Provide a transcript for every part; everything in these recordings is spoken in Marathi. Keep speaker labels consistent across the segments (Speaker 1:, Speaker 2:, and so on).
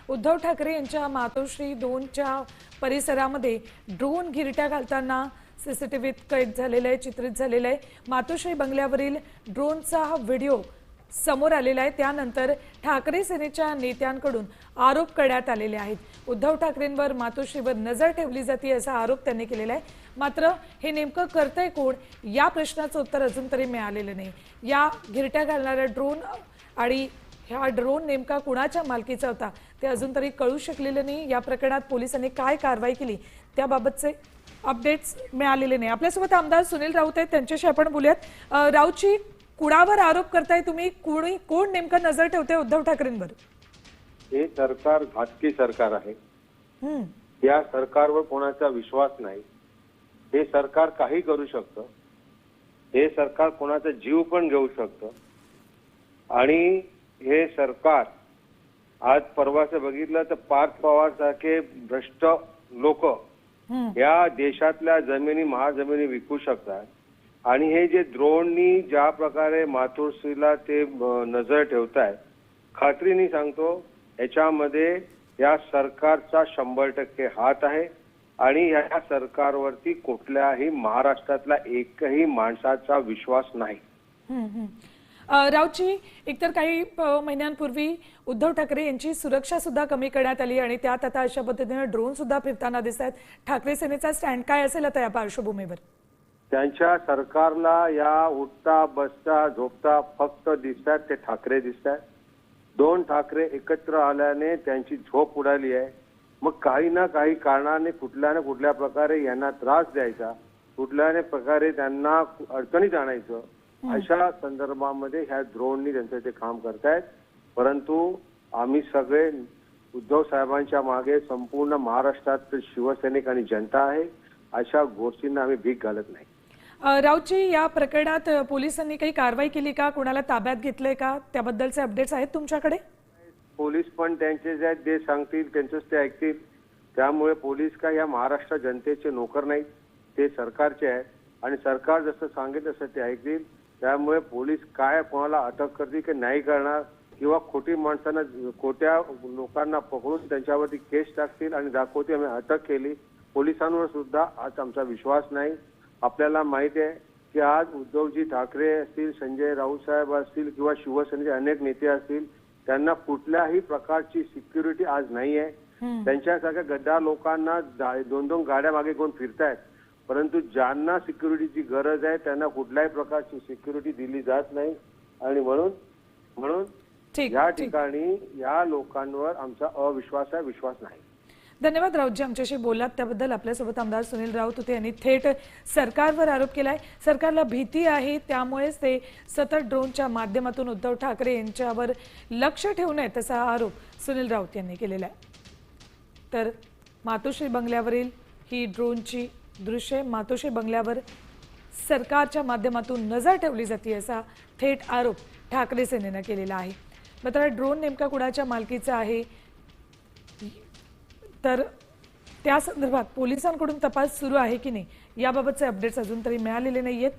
Speaker 1: उद्धव ठाकरे यांच्या मातोश्री 2च्या परिसरामध्ये ड्रोन गिरट्या घालताना सीसीटीव्हीत कैद झालेला आहे, चित्रित झालेला आहे। मातोश्री बंगल्यावरील ड्रोनचा हा व्हिडिओ समोर आलेला आहे। त्यानंतर ठाकरे सेनेच्या नेत्यांकडून आरोप करण्यात आलेले आहेत। उद्धव ठाकरेंवर मातोश्रीवर नजर ठेवली जाते असा आरोप त्यांनी केलेला आहे। मात्र हे नेमकं करतंय कोण या प्रश्नाचं उत्तर अजून तरी मिळालेलं नाही। या गिरट्या घालणाऱ्या ड्रोन आणि हा ड्रोन नेमका कुणाच्या मालकीचा होता ते अजून तरी कळू शकलेलं नाही। या प्रकरणात पोलिसांनी काय कारवाई केली त्याबाबतचे अपडेट्स मिळालेले नाही। आपल्यासोबत आमदार सुनील राऊत आहेत, त्यांच्याशी आपण बोलूयात। राऊतजी, कुणावर आरोप करताय तुम्ही? कोण नेमकं नजर ठेवते उद्धव ठाकरेंवर?
Speaker 2: हे सरकार घातकी सरकार आहे। या सरकारवर कोणाचा विश्वास नाही। हे सरकार काही करू शकतं। हे सरकार कोणाचा जीव पण घेऊ शकतं। आणि हे सरकार आज परवाचं बघितलं तर पार्थ पवार सारखे भ्रष्ट लोक या देशातल्या जमिनी महाजमिनी विकू शकतात। आणि हे जे ड्रोननी ज्या प्रकारे मातोश्रीला ते नजर ठेवतायत, खात्रीने सांगतो याच्यामध्ये या सरकारचा 100% हात आहे। आणि या सरकारवरती कुठल्याही महाराष्ट्रातला एकही माणसाचा विश्वास नाही।
Speaker 1: राऊतजी, एकतर काही महिन्यांपूर्वी उद्धव ठाकरे यांची सुरक्षा सुद्धा कमी करण्यात आली आणि त्यात आता अशा पद्धतीने ड्रोन सुद्धा फिरताना दिसत आहेत। ठाकरे सेनेचा स्टँड काय असेल आता या पार्श्वभूमीवर?
Speaker 2: त्यांच्या सरकारला या उठता बसता झोपता फक्त दिसतात ते ठाकरे दिसतात। 2 ठाकरे एकत्र आल्याने त्यांची झोप उडाली आहे। मग काही ना काही कारणाने कुठल्या ना कुठल्या प्रकारे यांना त्रास द्यायचा, कुठल्या ना प्रकारे त्यांना अडचणीत आणायचं, अशा संदर्भामध्ये ह्या ड्रोननी त्यांचं ते काम करतायत। परंतु आम्ही सगळे उद्धव साहेबांच्या मागे संपूर्ण महाराष्ट्रातील शिवसैनिक आणि जनता आहे। अशा गोष्टींना आम्ही भीक घालत नाही।
Speaker 1: राऊतजी, या प्रकरणात पोलिसांनी काही कारवाई केली का? कोणाला ताब्यात घेतलंय का? त्याबद्दलचे अपडेट्स आहेत तुमच्याकडे?
Speaker 2: पोलीस पण त्यांचे जे आहेत ते सांगतील त्यांचंच ते ऐकतील। त्यामुळे पोलीस काय या महाराष्ट्र जनतेचे नोकर नाहीत, ते सरकारचे आहेत आणि सरकार जसं सांगेल तसं ते ऐकतील। त्यामुळे पोलीस काय कोणाला अटक करतील की नाही करणार किंवा खोटी माणसांना खोट्या लोकांना पकडून त्यांच्यावरती केस टाकतील आणि दाखवतील आम्ही अटक केली। पोलिसांवर सुद्धा आज आमचा विश्वास नाही। आपल्याला माहिती आहे की आज उद्धवजी ठाकरे असतील, संजय राऊत साहेब असतील किंवा शिवसेनेचे अनेक नेते असतील, त्यांना कुठल्याही प्रकारची सिक्युरिटी आज नाही आहे। त्यांच्यासारख्या गद्दार लोकांना 2-2 गाड्या मागे घेऊन फिरतायत, परंतु ज्यांना सिक्युरिटीची गरज आहे त्यांना कुठल्याही प्रकारची सिक्युरिटी दिली जात नाही। आणि म्हणून या ठिकाणी या लोकांवर आमचा अविश्वास आहे, विश्वास नाही।
Speaker 1: धन्यवाद राऊतजी, आमच्याशी बोललात त्याबद्दल। आपल्यासोबत आमदार सुनील राऊत होते, यांनी थेट सरकारवर आरोप केलाय। सरकारला भीती आहे त्यामुळेच ते सतत ड्रोनच्या माध्यमातून उद्धव ठाकरे यांच्यावर लक्ष ठेवू नये तसा आरोप सुनील राऊत यांनी केलेला आहे। तर मातोश्री बंगल्यावरील ही ड्रोनची दृश्य, मातोश्री बंगल्यावर सरकारच्या माध्यमातून नजर ठेवली जाते असा थेट आरोप ठाकरे सेनेने केलेला आहे। मात्र ड्रोन नेमका कुणाच्या मालकीचा आहे तर त्या संदर्भात पोलिसांकडून तपास सुरू आहे की नाही याबाबतचे अपडेट्स अजून तरी मिळालेले नाहीयेत।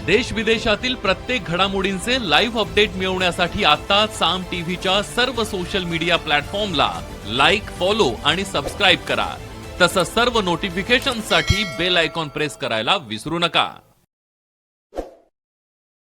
Speaker 3: देश विदेशातील प्रत्येक घडामोडींचे लाईव्ह अपडेट मिळवण्यासाठी आता साम टीव्हीच्या सर्व सोशल मीडिया प्लॅटफॉर्मला लाईक, फॉलो आणि सबस्क्राईब करा। तसंच सर्व नोटिफिकेशनसाठी बेल आयकॉन प्रेस करायला विसरू नका।